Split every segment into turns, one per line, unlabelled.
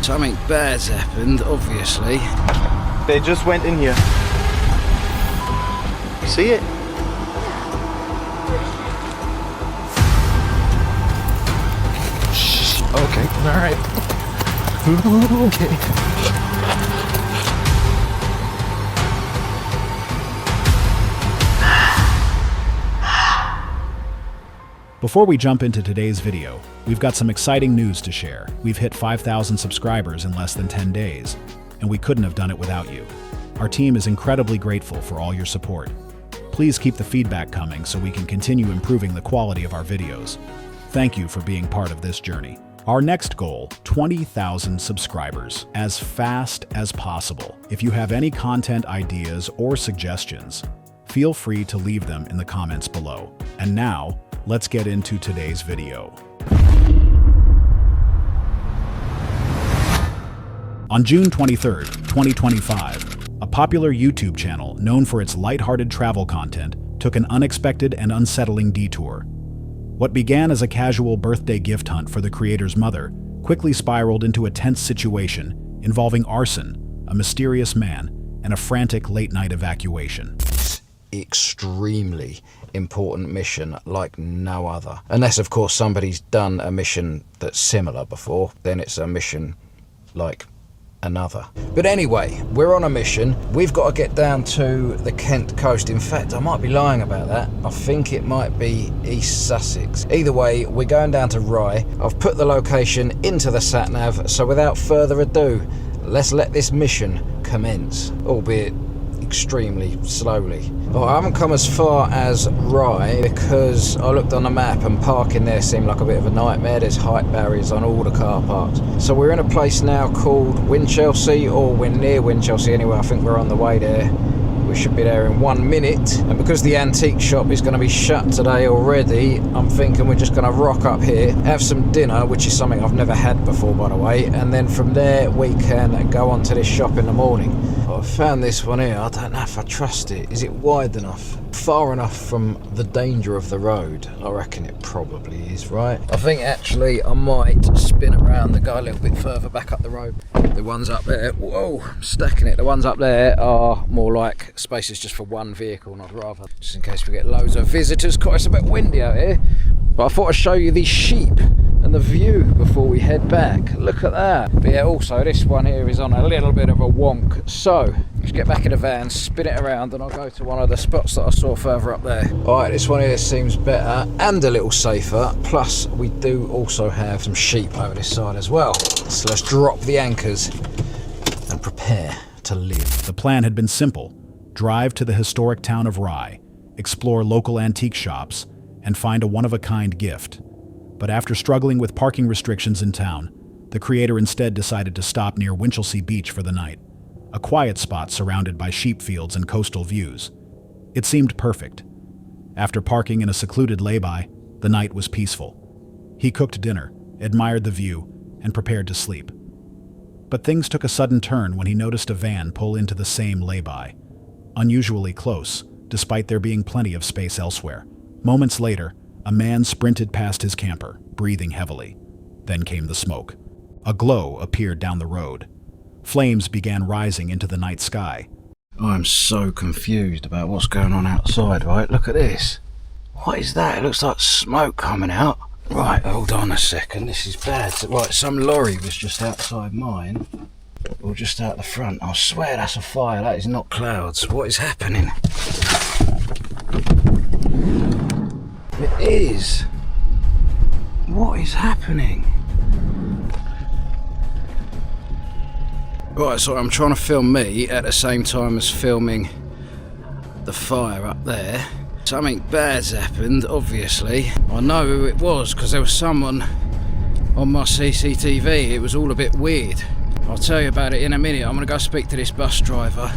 Something bad's happened, obviously.
They just went in here. See it?
Okay, alright. Okay.
Before we jump into today's video, we've got some exciting news to share. We've hit 5,000 subscribers in less than 10 days, and we couldn't have done it without you. Our team is incredibly grateful for all your support. Please keep the feedback coming so we can continue improving the quality of our videos. Thank you for being part of this journey. Our next goal, 20,000 subscribers, as fast as possible. If you have any content ideas or suggestions, feel free to leave them in the comments below. And now, let's get into today's video. On June 23rd, 2025, a popular YouTube channel known for its lighthearted travel content took an unexpected and unsettling detour. What began as a casual birthday gift hunt for the creator's mother quickly spiraled into a tense situation involving arson, a mysterious man, and a frantic late-night evacuation.
Extremely important mission like no other. Unless, of course, somebody's done a mission that's similar before, then it's a mission like another. But anyway, we're on a mission. We've got to get down to the Kent coast. In fact, I might be lying about that. I think it might be East Sussex. Either way, we're going down to Rye. I've put the location into the sat-nav, so without further ado, let's let this mission commence, albeit extremely slowly. Well, I haven't come as far as Rye because I looked on the map and parking there seemed like a bit of a nightmare. There's height barriers on all the car parks. So we're in a place now called Winchelsea, or we're near Winchelsea anyway. I think we're on the way there. We should be there in 1 minute. And because the antique shop is going to be shut today already, I'm thinking we're just going to rock up here, have some dinner, which is something I've never had before, by the way, and then from there we can go on to this shop in the morning. I found this one here. I don't know if I trust it. Is it wide enough? Far enough from the danger of the road? I reckon it probably is, right? I think actually I might spin around and go a little bit further back up the road. The ones up there, whoa, I'm stacking it. The ones up there are more like spaces just for one vehicle, and I'd rather, just in case we get loads of visitors. God, it's a bit windy out here. But I thought I'd show you these sheep and the view before we head back. Look at that. But yeah, also this one here is on a little bit of a wonk. So let's get back in the van, spin it around, and I'll go to one of the spots that I saw further up there. Alright, this one here seems better and a little safer. Plus, we do also have some sheep over this side as well. So let's drop the anchors and prepare to live.
The plan had been simple. Drive to the historic town of Rye, explore local antique shops, and find a one-of-a-kind gift. But after struggling with parking restrictions in town, the creator instead decided to stop near Winchelsea Beach for the night, a quiet spot surrounded by sheep fields and coastal views. It seemed perfect. After parking in a secluded lay-by, the night was peaceful. He cooked dinner, admired the view, and prepared to sleep. But things took a sudden turn when he noticed a van pull into the same lay-by, unusually close, despite there being plenty of space elsewhere. Moments later, a man sprinted past his camper, breathing heavily. Then came the smoke. A glow appeared down the road. Flames began rising into the night sky.
I'm so confused about what's going on outside, right? Look at this. What is that? It looks like smoke coming out. Right, hold on a second. This is bad. Right, some lorry was just outside mine. Or just out the front. I swear that's a fire. That is not clouds. What is happening? It is. What is happening? Right, so I'm trying to film me at the same time as filming the fire up there. Something bad's happened, obviously. I know who it was because there was someone on my CCTV. It was all a bit weird. I'll tell you about it in a minute. I'm going to go speak to this bus driver.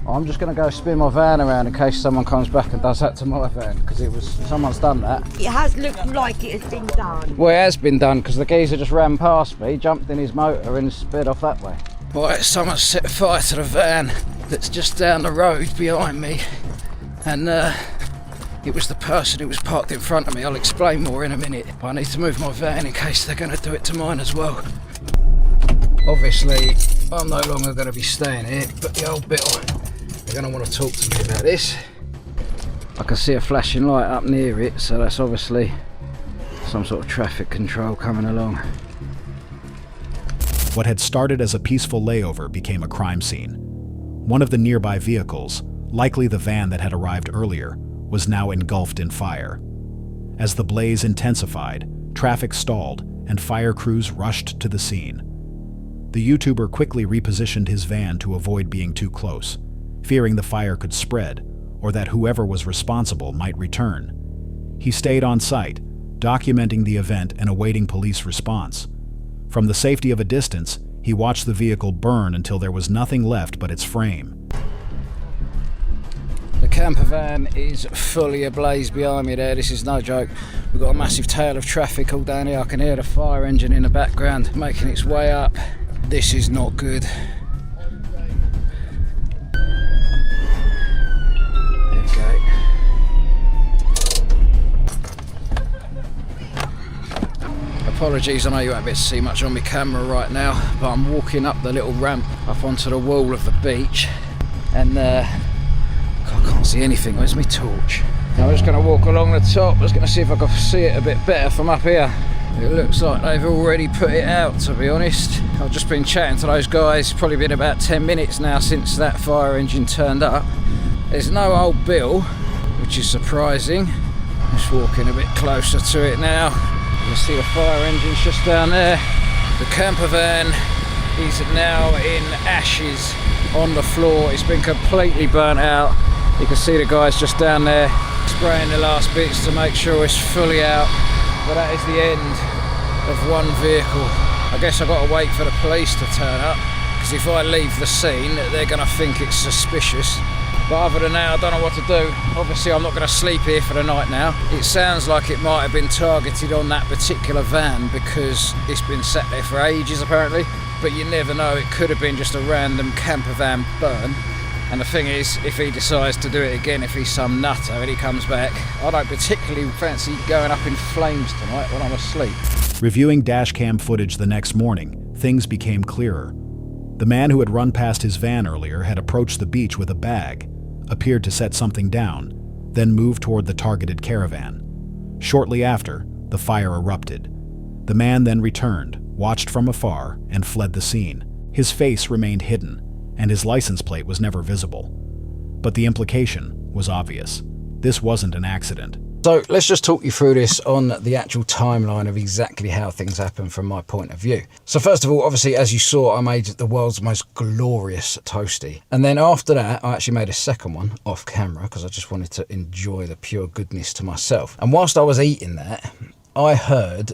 I'm just going to go spin my van around in case someone comes back and does that to my van, because someone's done that.
It has looked like it has been done.
Well, it has been done because the geezer just ran past me, jumped in his motor and sped off that way. Right, someone set fire to the van that's just down the road behind me, and it was the person who was parked in front of me. I'll explain more in a minute, but I need to move my van in case they're going to do it to mine as well. Obviously, I'm no longer going to be staying here, but the old Bill, they're going to want to talk to me about this. I can see a flashing light up near it, so that's obviously some sort of traffic control coming along.
What had started as a peaceful layover became a crime scene. One of the nearby vehicles, likely the van that had arrived earlier, was now engulfed in fire. As the blaze intensified, traffic stalled and fire crews rushed to the scene. The YouTuber quickly repositioned his van to avoid being too close, fearing the fire could spread or that whoever was responsible might return. He stayed on site, documenting the event and awaiting police response. From the safety of a distance, he watched the vehicle burn until there was nothing left but its frame.
The campervan is fully ablaze behind me there, this is no joke. We've got a massive tail of traffic all down here. I can hear the fire engine in the background making its way up. This is not good. Apologies, I know you won't be able to see much on my camera right now, but I'm walking up the little ramp up onto the wall of the beach and I can't see anything. Where's my torch? Now I'm just going to walk along the top. I'm just going to see if I can see it a bit better from up here. It looks like they've already put it out, to be honest. I've just been chatting to those guys. It's probably been about 10 minutes now since that fire engine turned up. There's no old Bill, which is surprising. Just walking a bit closer to it now. You can see the fire engine's just down there. The campervan is now in ashes on the floor. It's been completely burnt out. You can see the guys just down there spraying the last bits to make sure it's fully out. But that is the end of one vehicle. I guess I've got to wait for the police to turn up, because if I leave the scene, they're going to think it's suspicious. But other than that, I don't know what to do. Obviously, I'm not going to sleep here for the night now. It sounds like it might have been targeted on that particular van because it's been sat there for ages, apparently. But you never know, it could have been just a random camper van burn. And the thing is, if he decides to do it again, if he's some nutter and he comes back, I don't particularly fancy going up in flames tonight when I'm asleep.
Reviewing dashcam footage the next morning, things became clearer. The man who had run past his van earlier had approached the beach with a bag, appeared to set something down, then moved toward the targeted caravan. Shortly after, the fire erupted. The man then returned, watched from afar, and fled the scene. His face remained hidden, and his license plate was never visible. But the implication was obvious. This wasn't an accident.
So let's just talk you through this on the actual timeline of exactly how things happen from my point of view. So first of all, obviously, as you saw, I made the world's most glorious toasty. And then after that, I actually made a second one off camera because I just wanted to enjoy the pure goodness to myself. And whilst I was eating that, I heard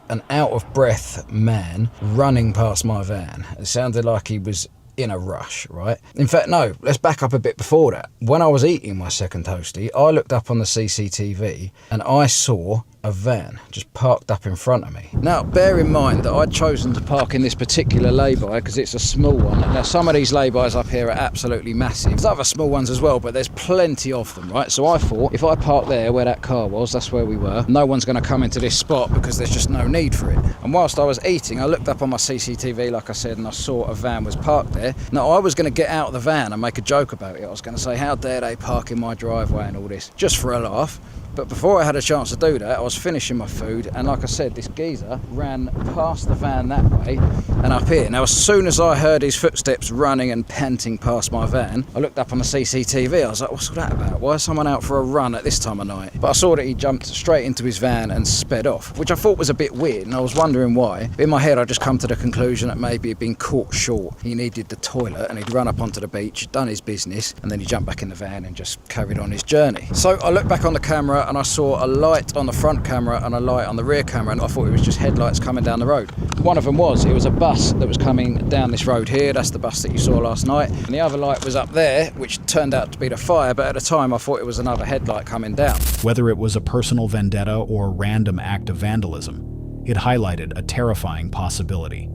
an out-of-breath man running past my van. It sounded like he was in a rush, right? In fact, no, let's back up a bit before that. When I was eating my second toasty, I looked up on the CCTV and I saw a van just parked up in front of me. Now, bear in mind that I'd chosen to park in this particular lay-by because it's a small one. Now, some of these lay-bys up here are absolutely massive. There's other small ones as well, but there's plenty of them, right? So I thought, if I park there where that car was, that's where we were, no one's going to come into this spot because there's just no need for it. And whilst I was eating, I looked up on my CCTV, like I said, and I saw a van was parked there. Now, I was going to get out of the van and make a joke about it. I was going to say, how dare they park in my driveway and all this, just for a laugh. But before I had a chance to do that, I was finishing my food, and like I said, this geezer ran past the van that way and up here. Now, as soon as I heard his footsteps running and panting past my van, I looked up on the CCTV. I was like, what's that about? Why is someone out for a run at this time of night? But I saw that he jumped straight into his van and sped off, which I thought was a bit weird, and I was wondering why. In my head, I just come to the conclusion that maybe he'd been caught short. He needed the toilet, and he'd run up onto the beach, done his business, and then he jumped back in the van and just carried on his journey. So I looked back on the camera, and I saw a light on the front camera and a light on the rear camera, and I thought it was just headlights coming down the road. One of them was a bus that was coming down this road here. That's the bus that you saw last night. And the other light was up there, which turned out to be the fire, but at the time I thought it was another headlight coming down.
Whether it was a personal vendetta or a random act of vandalism, it highlighted a terrifying possibility.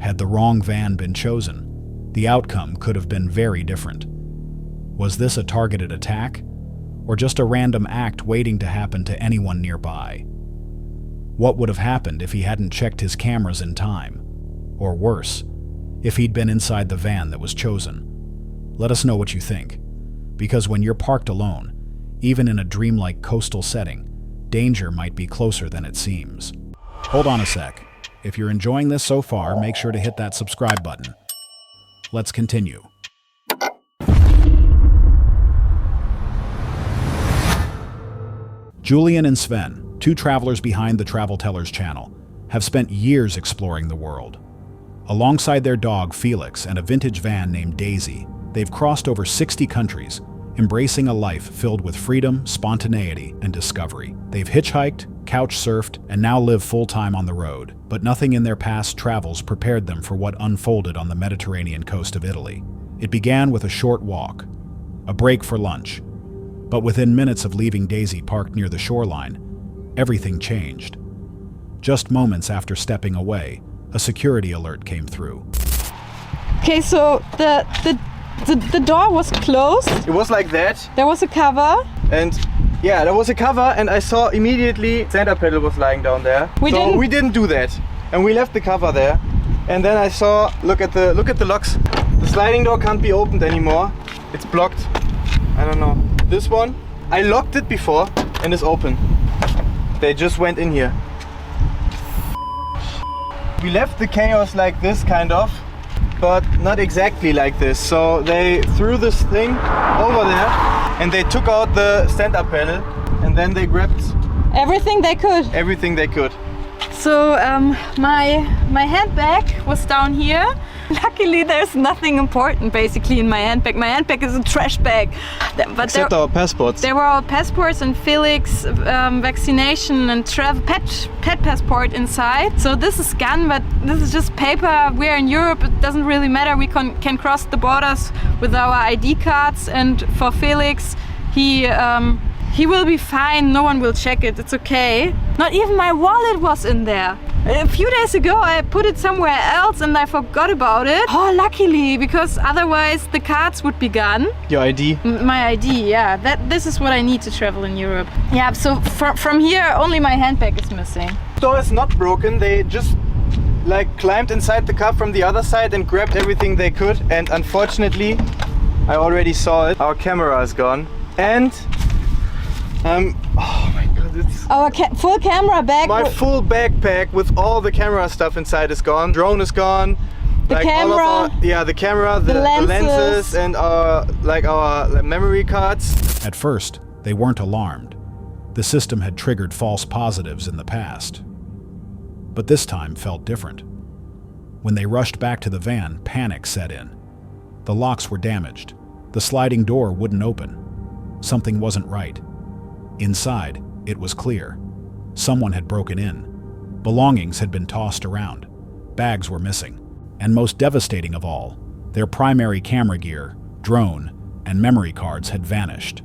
Had the wrong van been chosen, the outcome could have been very different. Was this a targeted attack? or just a random act waiting to happen to anyone nearby? What would have happened if he hadn't checked his cameras in time? Or worse, if he'd been inside the van that was chosen? Let us know what you think, because when you're parked alone, even in a dreamlike coastal setting, danger might be closer than it seems. Hold on a sec. If you're enjoying this so far, make sure to hit that subscribe button. Let's continue. Julian and Sven, two travelers behind the Travel Tellers channel, have spent years exploring the world. Alongside their dog Felix and a vintage van named Daisy, they've crossed over 60 countries, embracing a life filled with freedom, spontaneity, and discovery. They've hitchhiked, couch surfed, and now live full-time on the road, but nothing in their past travels prepared them for what unfolded on the Mediterranean coast of Italy. It began with a short walk, a break for lunch, but within minutes of leaving Daisy parked near the shoreline, everything changed. Just moments after stepping away, a security alert came through.
Okay, so the door was closed.
It was like that,
There was a cover.
and yeah, there was a cover, and I saw immediately center pedal was lying down there.
We didn't
do that, and we left the cover there. And then I saw, look at the locks. The sliding door can't be opened anymore. It's blocked. I don't know. This one, I locked it before, and it's open. They just went in here. We left the chaos like this, kind of, but not exactly like this. So they threw this thing over there, and they took out the stand-up pedal, and then they grabbed
Everything they could.
everything they could.
So my handbag was down here. Luckily, there's nothing important basically in my handbag. My handbag is a trash bag. But
Except our passports.
there were our passports and Felix vaccination and pet passport inside. So this is gone, but this is just paper. We're in Europe. It doesn't really matter. We can cross the borders with our ID cards. And for Felix, he will be fine. No one will check it. It's okay. Not even my wallet was in there. A few days ago I put it somewhere else and I forgot about it. Oh, luckily, because otherwise the cards would be gone.
Your ID.
My ID, yeah. This is what I need to travel in Europe. Yeah, so from here only my handbag is missing.
Door is not broken. They just like climbed inside the car from the other side and grabbed everything they could. And unfortunately, I already saw it. Our camera is gone. And oh my god, it's
Our full camera bag.
my full backpack with all the camera stuff inside is gone. Drone is gone.
The
all of
camera.
the camera, the lenses, and our memory cards.
At first, they weren't alarmed. The system had triggered false positives in the past. But this time felt different. When they rushed back to the van, panic set in. The locks were damaged. The sliding door wouldn't open. Something wasn't right. Inside, it was clear. Someone had broken in. Belongings had been tossed around. Bags were missing. And most devastating of all, their primary camera gear, drone, and memory cards had vanished.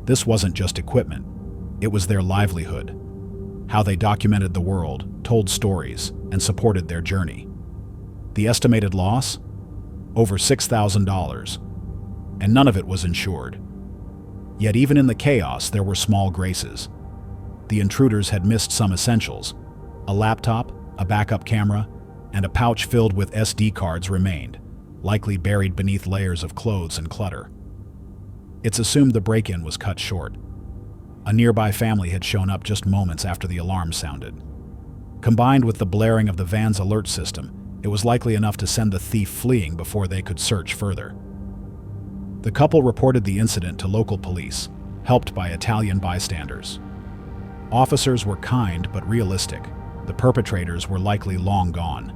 This wasn't just equipment. It was their livelihood. How they documented the world, told stories, and supported their journey. The estimated loss? Over $6,000. And none of it was insured. Yet even in the chaos, there were small graces. The intruders had missed some essentials. A laptop, a backup camera, and a pouch filled with SD cards remained, likely buried beneath layers of clothes and clutter. It's assumed the break-in was cut short. A nearby family had shown up just moments after the alarm sounded. Combined with the blaring of the van's alert system, it was likely enough to send the thief fleeing before they could search further. The couple reported the incident to local police, helped by Italian bystanders. Officers were kind but realistic. The perpetrators were likely long gone.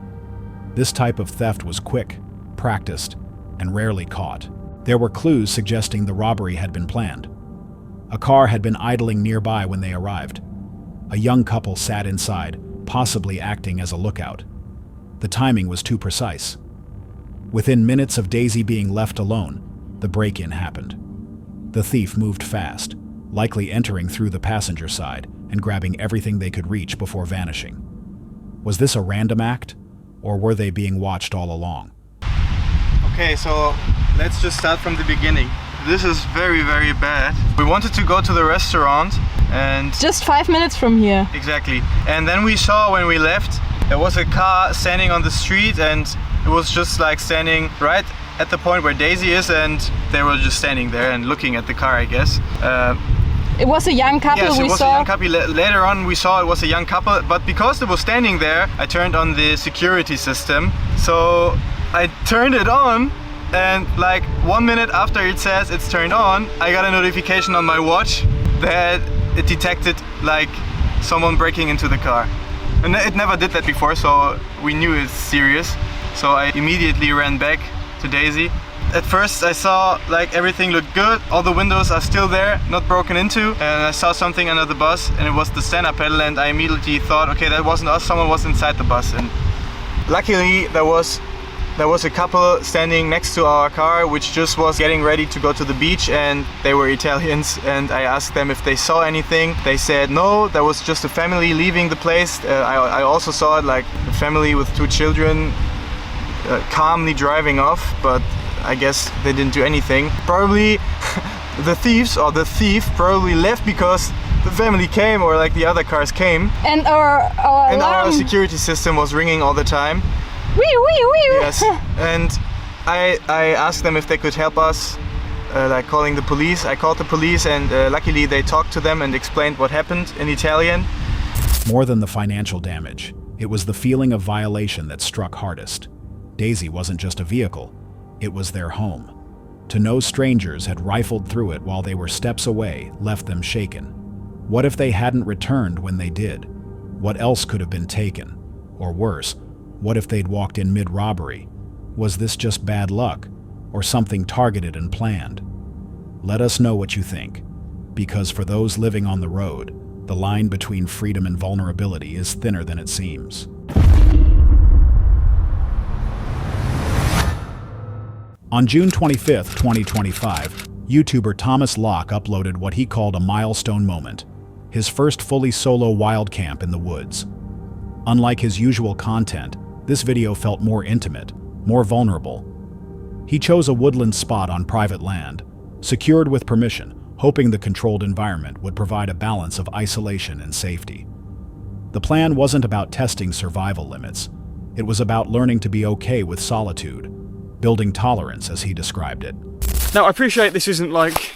This type of theft was quick, practiced, and rarely caught. There were clues suggesting the robbery had been planned. A car had been idling nearby when they arrived. A young couple sat inside, possibly acting as a lookout. The timing was too precise. Within minutes of Daisy being left alone, the break-in happened. The thief moved fast, likely entering through the passenger side and grabbing everything they could reach before vanishing. Was this a random act, or were they being watched all along?
Okay, so let's just start from the beginning. This is very, very bad. We wanted to go to the restaurant and...
Just 5 minutes from here.
Exactly. And then we saw when we left, there was a car standing on the street, and it was just like standing right at the point where Daisy is, and they were just standing there and looking at the car, I guess.
It was a young couple
yes,
we
it was
saw.
a young couple. Later on we saw it was a young couple, but because it was standing there, I turned on the security system. So I turned it on, and like 1 minute after it says it's turned on, I got a notification on my watch that it detected like someone breaking into the car. And it never did that before, so we knew it's serious. So I immediately ran back to Daisy. At first I saw like everything looked good, all the windows are still there, not broken into, and I saw something under the bus, and it was the stand-up pedal, and I immediately thought, okay, that wasn't us, someone was inside the bus. And luckily there was a couple standing next to our car which just was getting ready to go to the beach, and they were Italians, and I asked them if they saw anything. They said no, there was just a family leaving the place. I also saw it, like a family with 2 children calmly driving off, but I guess they didn't do anything. Probably the thieves or the thief probably left because the family came, or like the other cars came.
And our alarm.
Security system was ringing all the time.
Wee, wee, wee.
Yes, and I asked them if they could help us, like calling the police. I called the police, and luckily they talked to them and explained what happened in Italian.
More than the financial damage, it was the feeling of violation that struck hardest. Daisy wasn't just a vehicle, it was their home. To know strangers had rifled through it while they were steps away left them shaken. What if they hadn't returned when they did? What else could have been taken? Or worse, what if they'd walked in mid-robbery? Was this just bad luck, or something targeted and planned? Let us know what you think, because for those living on the road, the line between freedom and vulnerability is thinner than it seems. On June 25, 2025, YouTuber Thomas Locke uploaded what he called a milestone moment, his first fully solo wild camp in the woods. Unlike his usual content, this video felt more intimate, more vulnerable. He chose a woodland spot on private land, secured with permission, hoping the controlled environment would provide a balance of isolation and safety. The plan wasn't about testing survival limits. It was about learning to be okay with solitude, building tolerance, as he described it.
Now, I appreciate this isn't like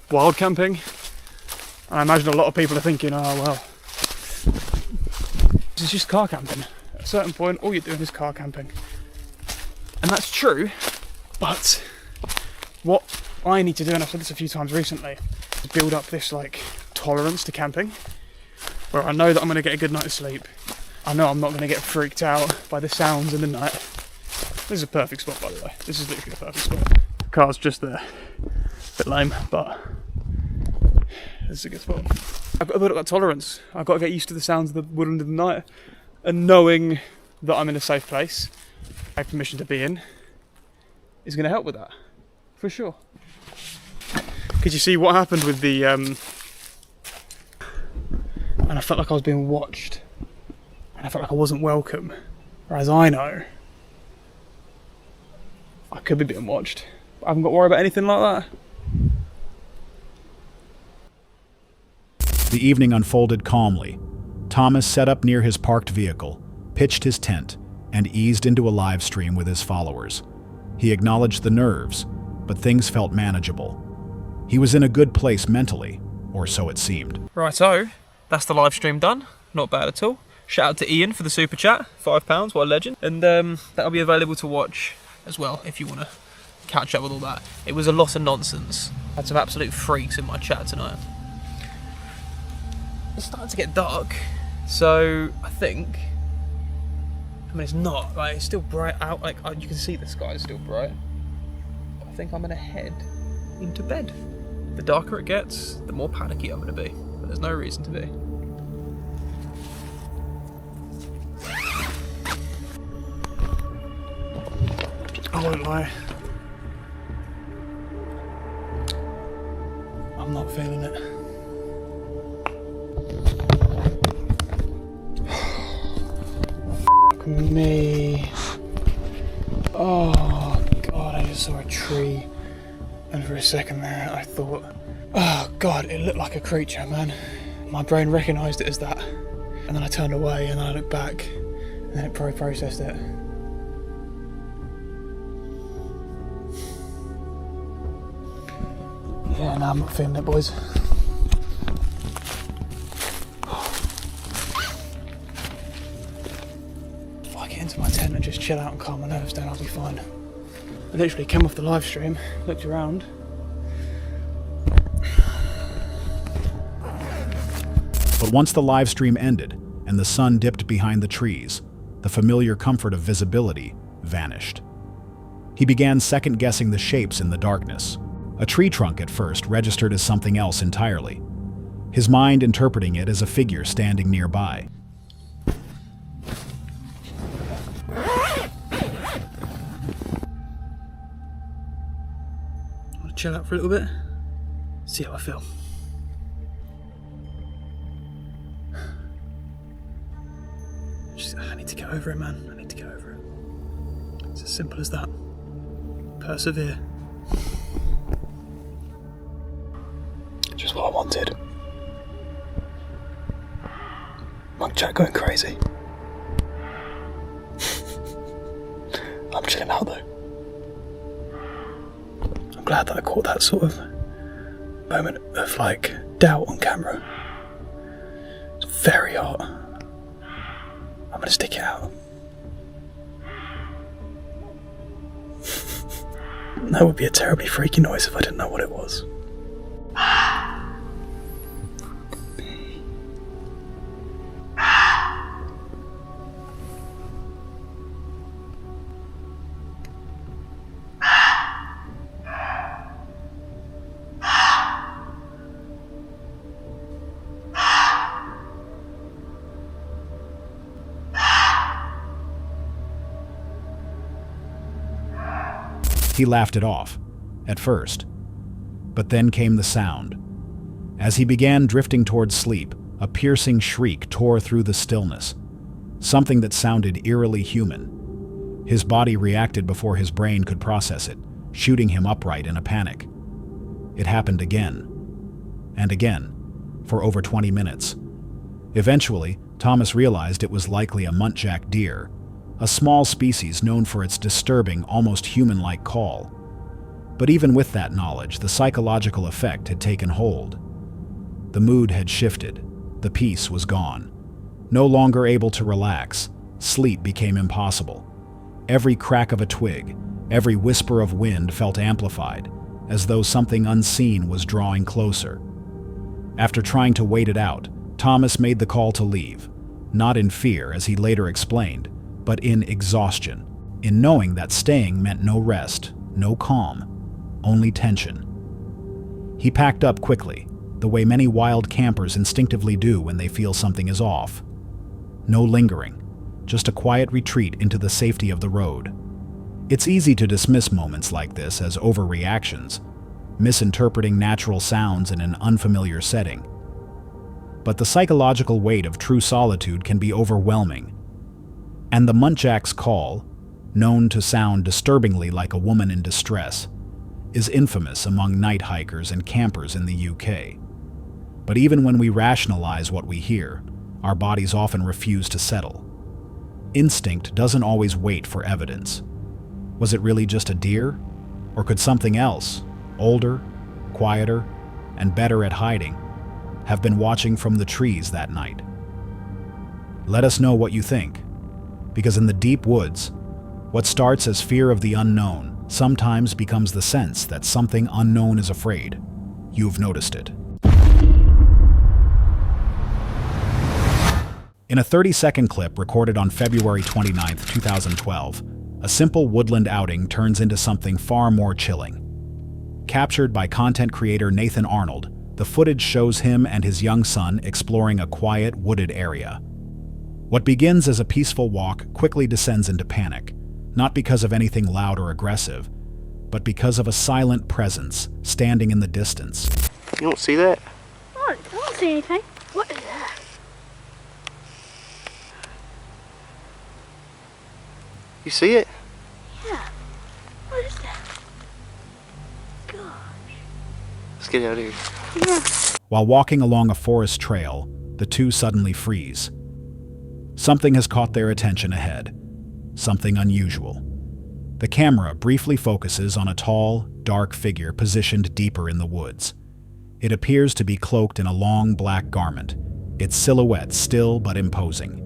wild camping, and I imagine a lot of people are thinking, oh well, this is just car camping. At a certain point, all you're doing is car camping. And that's true, but what I need to do, and I've said this a few times recently, is build up this like tolerance to camping, where I know that I'm going to get a good night's sleep. I know I'm not going to get freaked out by the sounds in the night. This is a perfect spot, by the way. This is literally a perfect spot. The car's just there. A bit lame, but this is a good spot. I've got to build up that tolerance. I've got to get used to the sounds of the woodland in the night, and knowing that I'm in a safe place, I have permission to be in, is going to help with that, for sure. Because you see what happened with the, and I felt like I was being watched, and I felt like I wasn't welcome. Whereas I know I could be being watched, but I haven't got to worry about anything like that.
The evening unfolded calmly. Thomas set up near his parked vehicle, pitched his tent, and eased into a live stream with his followers. He acknowledged the nerves, but things felt manageable. He was in a good place mentally, or so it seemed.
Righto, that's the live stream done. Not bad at all. Shout out to Ian for the super chat, £5, what a legend. And that'll be available to watch as well if you want to catch up with all that. It was a lot of nonsense. I had some absolute freaks in my chat tonight. It's starting to get dark, so I think, I mean it's not, like it's still bright out, like you can see the sky is still bright. I think I'm gonna head into bed. The darker it gets, the more panicky I'm gonna be, but there's no reason to be.
I won't lie. I'm not feeling it. Fuck me. Oh god, I just saw a tree And for a second there, I thought, oh God, it looked like a creature, man. My brain recognised it as that. And then I turned away and then I looked back and then it probably processed it. Yeah, no, I'm not feeling it, boys. If I get into my tent and just chill out and calm my nerves down, I'll be fine. I literally came off the live stream, looked around.
But once the live stream ended and the sun dipped behind the trees, the familiar comfort of visibility vanished. He began second-guessing the shapes in the darkness. A tree trunk at first registered as something else entirely, his mind interpreting it as a figure standing nearby.
I'll chill out for a little bit, see how I feel. I need to get over it, man. I need to get over it. It's as simple as that. Persevere. Just what I wanted. Monk Jack going crazy. I'm chilling out though. I'm glad that I caught that sort of moment of like doubt on camera. It's very hot. I'm gonna stick it out. That would be a terribly freaky noise if I didn't know what it was.
He laughed it off, at first. But then came the sound. As he began drifting towards sleep, a piercing shriek tore through the stillness, something that sounded eerily human. His body reacted before his brain could process it, shooting him upright in a panic. It happened again, and again, for over 20 minutes. Eventually, Thomas realized it was likely a muntjac deer, a small species known for its disturbing, almost human-like call. But even with that knowledge, the psychological effect had taken hold. The mood had shifted. The peace was gone. No longer able to relax, sleep became impossible. Every crack of a twig, every whisper of wind felt amplified, as though something unseen was drawing closer. After trying to wait it out, Thomas made the call to leave, not in fear, as he later explained, but in exhaustion, in knowing that staying meant no rest, no calm, only tension. He packed up quickly, the way many wild campers instinctively do when they feel something is off. No lingering, just a quiet retreat into the safety of the road. It's easy to dismiss moments like this as overreactions, misinterpreting natural sounds in an unfamiliar setting. But the psychological weight of true solitude can be overwhelming. And the muntjac's call, known to sound disturbingly like a woman in distress, is infamous among night hikers and campers in the UK. But even when we rationalize what we hear, our bodies often refuse to settle. Instinct doesn't always wait for evidence. Was it really just a deer? Or could something else, older, quieter, and better at hiding, have been watching from the trees that night? Let us know what you think. Because in the deep woods, what starts as fear of the unknown sometimes becomes the sense that something unknown is afraid. You've noticed it. In a 30-second clip recorded on February 29, 2012, a simple woodland outing turns into something far more chilling. Captured by content creator Nathan Arnold, the footage shows him and his young son exploring a quiet, wooded area. What begins as a peaceful walk quickly descends into panic, not because of anything loud or aggressive, but because of a silent presence standing in the distance.
You don't see that?
I don't see anything. What is that?
You see it?
Yeah. What is that? God.
get out of here.
While walking along a forest trail, the two suddenly freeze. Something has caught their attention ahead. Something unusual. The camera briefly focuses on a tall, dark figure positioned deeper in the woods. It appears to be cloaked in a long black garment, its silhouette still but imposing.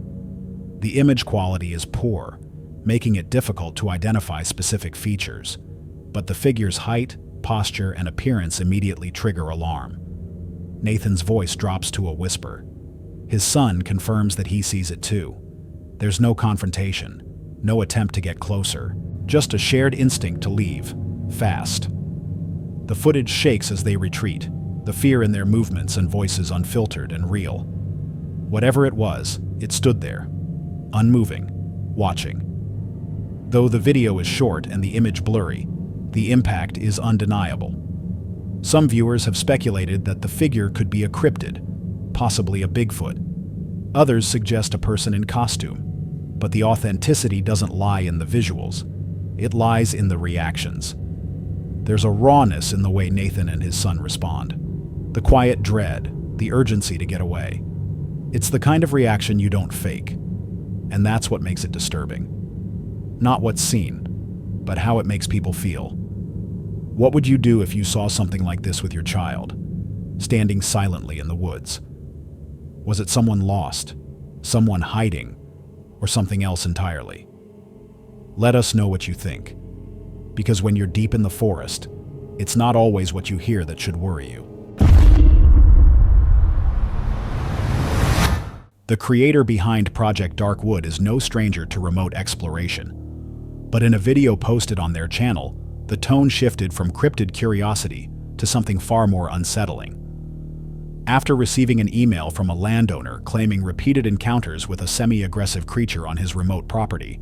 The image quality is poor, making it difficult to identify specific features, but the figure's height, posture, and appearance immediately trigger alarm. Nathan's voice drops to a whisper. His son confirms that he sees it too. There's no confrontation, no attempt to get closer, just a shared instinct to leave, fast. The footage shakes as they retreat, the fear in their movements and voices unfiltered and real. Whatever it was, it stood there, unmoving, watching. Though the video is short and the image blurry, the impact is undeniable. Some viewers have speculated that the figure could be a cryptid, possibly a Bigfoot. Others suggest a person in costume, but the authenticity doesn't lie in the visuals. It lies in the reactions. There's a rawness in the way Nathan and his son respond. The quiet dread, the urgency to get away. It's the kind of reaction you don't fake, and that's what makes it disturbing. Not what's seen, but how it makes people feel. What would you do if you saw something like this with your child, standing silently in the woods? Was it someone lost, someone hiding, or something else entirely? Let us know what you think, because when you're deep in the forest, it's not always what you hear that should worry you. The creator behind Project Darkwood is no stranger to remote exploration, but in a video posted on their channel, the tone shifted from cryptid curiosity to something far more unsettling. After receiving an email from a landowner claiming repeated encounters with a semi-aggressive creature on his remote property,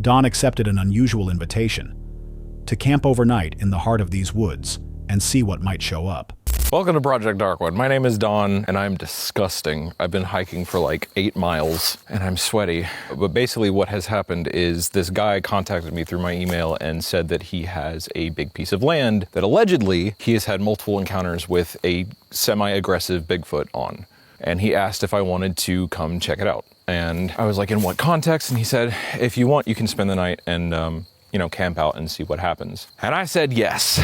Don accepted an unusual invitation to camp overnight in the heart of these woods and see what might show up.
Welcome to Project Darkwood. My name is Don, and I'm disgusting. I've been hiking for like 8 miles, and I'm sweaty. But basically what has happened is this guy contacted me through my email and said that he has a big piece of land that allegedly he has had multiple encounters with a semi-aggressive Bigfoot on. And he asked if I wanted to come check it out. And I was like, in what context? And he said, if you want, you can spend the night and, camp out and see what happens. And I said yes.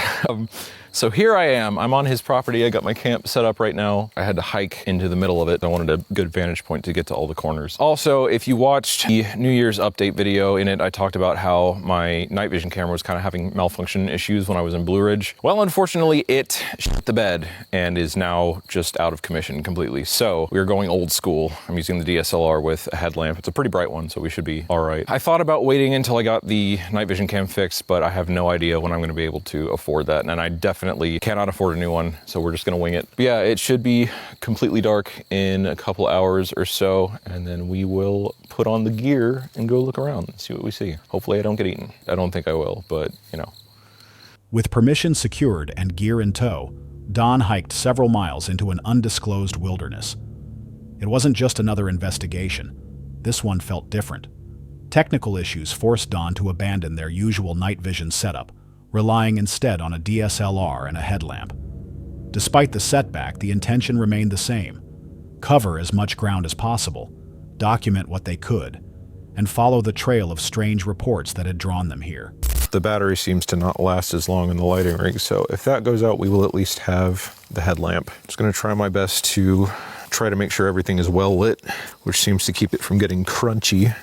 So here I am, I'm on his property, I got my camp set up right now. I had to hike into the middle of it. I wanted a good vantage point to get to all the corners. Also, if you watched the New Year's update video, in it I talked about how my night vision camera was kind of having malfunction issues when I was in Blue Ridge. Well, unfortunately, it shit the bed and is now just out of commission completely. So we are going old school. I'm using the DSLR with a headlamp. It's a pretty bright one, so we should be all right. I thought about waiting until I got the night vision cam fixed, but I have no idea when I'm gonna be able to afford that. And I definitely cannot afford a new one, so we're just gonna wing it. But yeah, it should be completely dark in a couple hours or so, and then we will put on the gear and go look around and see what we see. Hopefully I don't get eaten. I don't think I will, but
With permission secured and gear in tow, Don hiked several miles into an undisclosed wilderness. It wasn't just another investigation. This one felt different. Technical issues forced Don to abandon their usual night vision setup, relying instead on a DSLR and a headlamp. Despite the setback, the intention remained the same. Cover as much ground as possible, document what they could, and follow the trail of strange reports that had drawn them here.
the battery seems to not last as long in the lighting rig, so if that goes out, we will at least have the headlamp. Just gonna try my best to try to make sure everything is well lit, which seems to keep it from getting crunchy,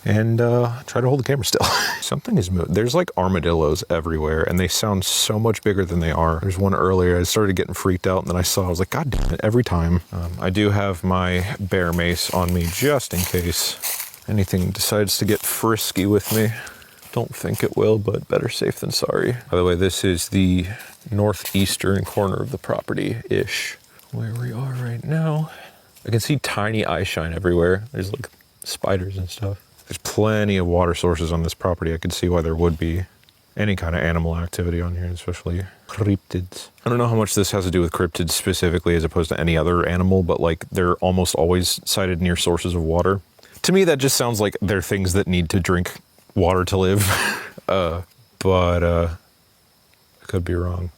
and try to hold the camera still. Something is moving. There's like armadillos everywhere, and they sound so much bigger than they are. There's one earlier, I started getting freaked out, and then I was like, God damn it, every time. I do have my bear mace on me just in case anything decides to get frisky with me. Don't think it will, but better safe than sorry. By the way, this is the northeastern corner of the property-ish, where we are right now. I can see tiny eye shine everywhere. There's like spiders and stuff. There's plenty of water sources on this property. I could see why there would be any kind of animal activity on here, especially cryptids. I don't know how much this has to do with cryptids specifically as opposed to any other animal, but like they're almost always sighted near sources of water. To me, that just sounds like they're things that need to drink water to live. But I could be wrong.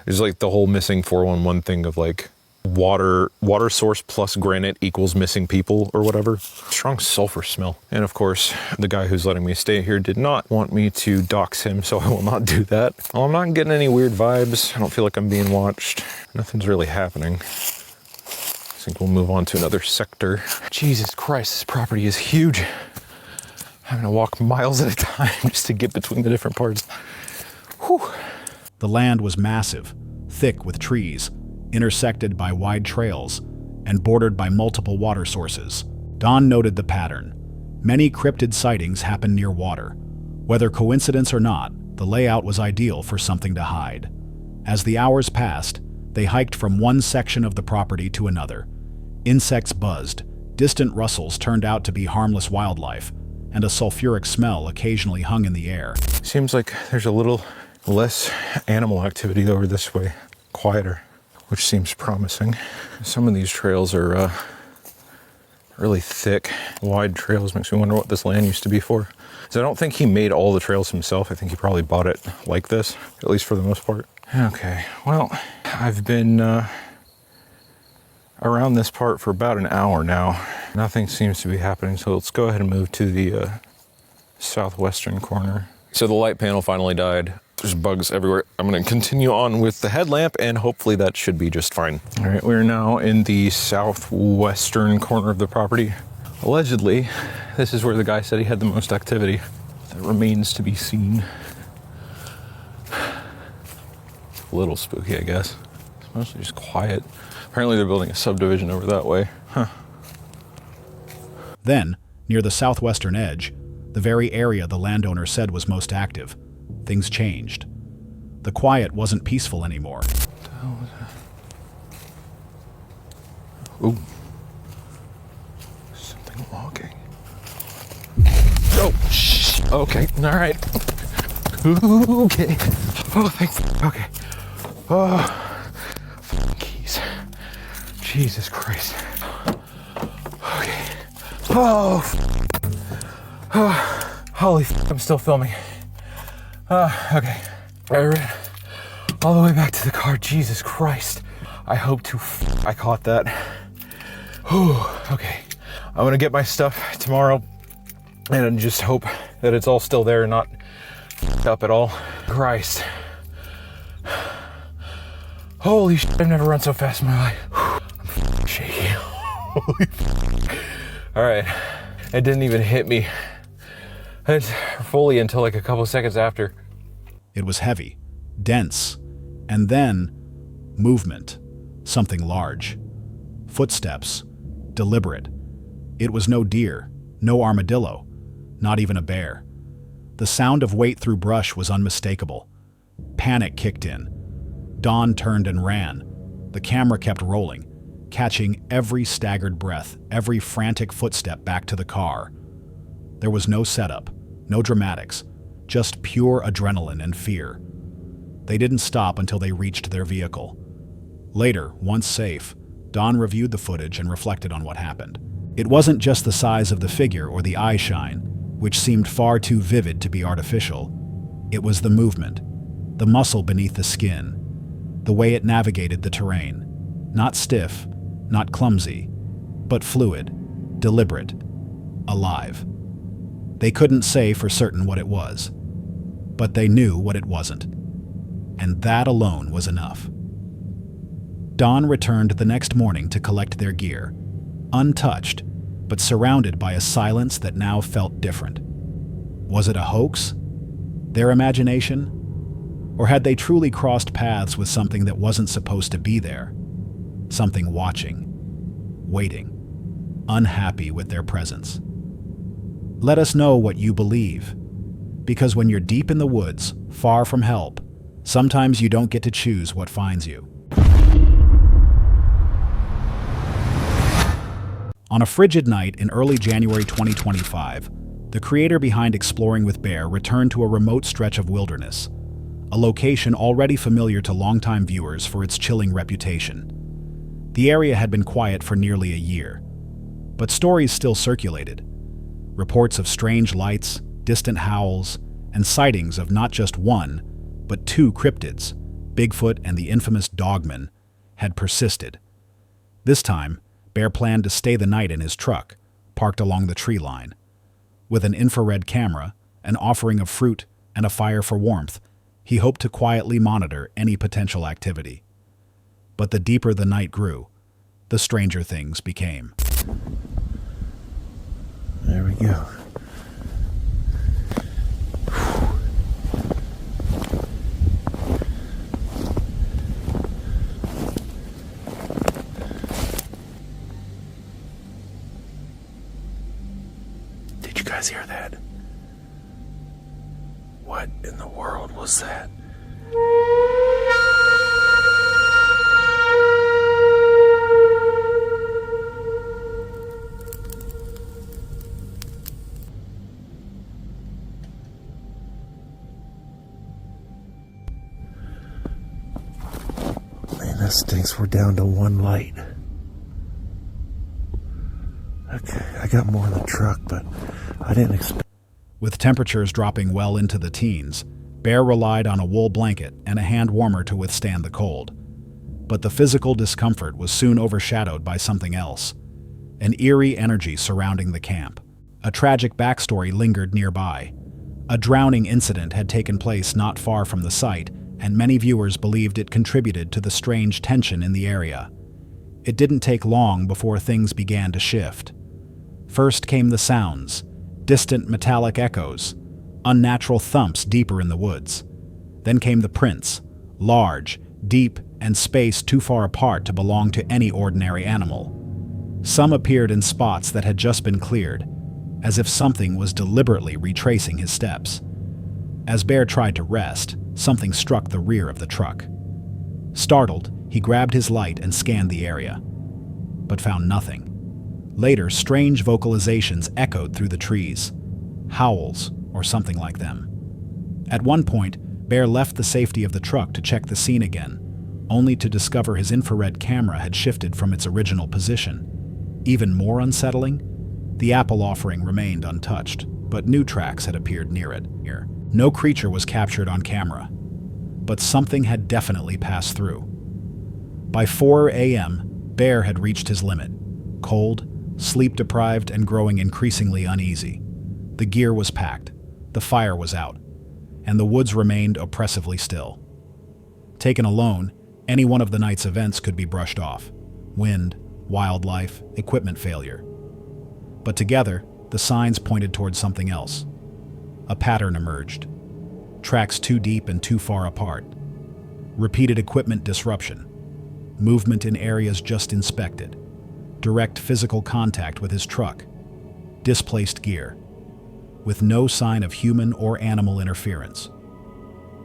There's like the whole missing 411 thing of like water source plus granite equals missing people or whatever. Strong sulfur smell. And of course, the guy who's letting me stay here did not want me to dox him, so I will not do that. Well, I'm not getting any weird vibes. I don't feel like I'm being watched. Nothing's really happening. I think we'll move on to another sector. Jesus Christ, this property is huge. I'm having to walk miles at a time just to get between the different parts. Whew.
The land was massive, thick with trees, intersected by wide trails, and bordered by multiple water sources. Don noted the pattern. Many cryptid sightings happen near water. Whether coincidence or not, the layout was ideal for something to hide. As the hours passed, they hiked from one section of the property to another. Insects buzzed, distant rustles turned out to be harmless wildlife, and a sulfuric smell occasionally hung in the air.
Seems like there's a little less animal activity over this way, quieter, which seems promising. Some of these trails are really thick, wide trails. Makes me wonder what this land used to be for. So I don't think he made all the trails himself. I think he probably bought it like this, at least for the most part. Okay, well, I've been around this part for about an hour now. Nothing seems to be happening, so let's go ahead and move to the southwestern corner. So the light panel finally died. There's bugs everywhere. I'm going to continue on with the headlamp, and hopefully that should be just fine. All right, we're now in the southwestern corner of the property. Allegedly, this is where the guy said he had the most activity. That remains to be seen. A little spooky, I guess. It's mostly just quiet. Apparently they're building a subdivision over that way. Huh.
Then, near the southwestern edge, the very area the landowner said was most active, things changed. The quiet wasn't peaceful anymore.
Ooh. Something walking. Oh, shh. Okay, all right. Okay. Oh, thank. Okay. Oh, keys. Jesus Christ. Okay. Oh. Oh. Holy. I'm still filming. Okay. I ran all the way back to the car. Jesus Christ. I hope to. I caught that. Whew. Okay. I'm gonna get my stuff tomorrow, and just hope that it's all still there and not up at all. Christ. Holy shit, I've never run so fast in my life. I'm shaky. Holy Alright. It didn't even hit me fully until like a couple seconds after.
It was heavy, dense, and then movement. Something large. Footsteps. Deliberate. It was no deer, no armadillo, not even a bear. The sound of weight through brush was unmistakable. Panic kicked in. Don turned and ran. The camera kept rolling, catching every staggered breath, every frantic footstep back to the car. There was no setup, no dramatics, just pure adrenaline and fear. They didn't stop until they reached their vehicle. Later, once safe, Don reviewed the footage and reflected on what happened. It wasn't just the size of the figure or the eye shine, which seemed far too vivid to be artificial. It was the movement, the muscle beneath the skin, the way it navigated the terrain. Not stiff, not clumsy, but fluid, deliberate, alive. They couldn't say for certain what it was, but they knew what it wasn't. And that alone was enough. Don returned the next morning to collect their gear, untouched, but surrounded by a silence that now felt different. Was it a hoax? Their imagination? Or had they truly crossed paths with something that wasn't supposed to be there? Something watching, waiting, unhappy with their presence. Let us know what you believe, because when you're deep in the woods, far from help, sometimes you don't get to choose what finds you. On a frigid night in early January 2025, the creator behind Exploring with Bear returned to a remote stretch of wilderness, a location already familiar to longtime viewers for its chilling reputation. The area had been quiet for nearly a year, but stories still circulated. Reports of strange lights, distant howls, and sightings of not just one, but two cryptids, Bigfoot and the infamous Dogman, had persisted. This time, Bear planned to stay the night in his truck, parked along the tree line. With an infrared camera, an offering of fruit, and a fire for warmth, he hoped to quietly monitor any potential activity. But the deeper the night grew, the stranger things became.
There we go. Did you guys hear that? What in the world was that? Man, that stinks. We're down to one light. Okay, I got more in the truck, but I didn't expect.
With temperatures dropping well into the teens, Bear relied on a wool blanket and a hand warmer to withstand the cold. But the physical discomfort was soon overshadowed by something else. An eerie energy surrounding the camp. A tragic backstory lingered nearby. A drowning incident had taken place not far from the site, and many viewers believed it contributed to the strange tension in the area. It didn't take long before things began to shift. First came the sounds, distant metallic echoes, unnatural thumps deeper in the woods. Then came the prints, large, deep, and spaced too far apart to belong to any ordinary animal. Some appeared in spots that had just been cleared, as if something was deliberately retracing his steps. As Bear tried to rest, something struck the rear of the truck. Startled, he grabbed his light and scanned the area, but found nothing. Later, strange vocalizations echoed through the trees, howls or something like them. At one point, Bear left the safety of the truck to check the scene again, only to discover his infrared camera had shifted from its original position. Even more unsettling, the apple offering remained untouched, but new tracks had appeared near it. No creature was captured on camera, but something had definitely passed through. By 4 a.m., Bear had reached his limit, cold, sleep-deprived, and growing increasingly uneasy. The gear was packed, the fire was out, and the woods remained oppressively still. Taken alone, any one of the night's events could be brushed off: wind, wildlife, equipment failure. But together, the signs pointed towards something else. A pattern emerged. Tracks too deep and too far apart. Repeated equipment disruption. Movement in areas just inspected. Direct physical contact with his truck. Displaced gear. With no sign of human or animal interference.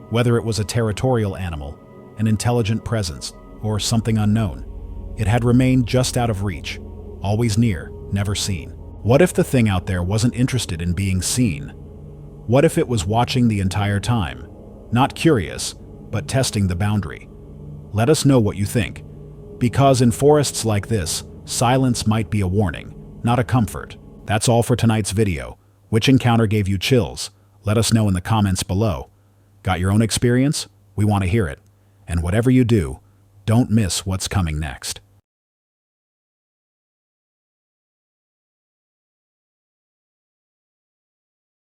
Whether it was a territorial animal, an intelligent presence, or something unknown, it had remained just out of reach, always near, never seen. What if the thing out there wasn't interested in being seen? What if it was watching the entire time? Not curious, but testing the boundary. Let us know what you think, because in forests like this, silence might be a warning, not a comfort. That's all for tonight's video. Which encounter gave you chills? Let us know in the comments below. Got your own experience? We want to hear it. And whatever you do, don't miss what's coming next.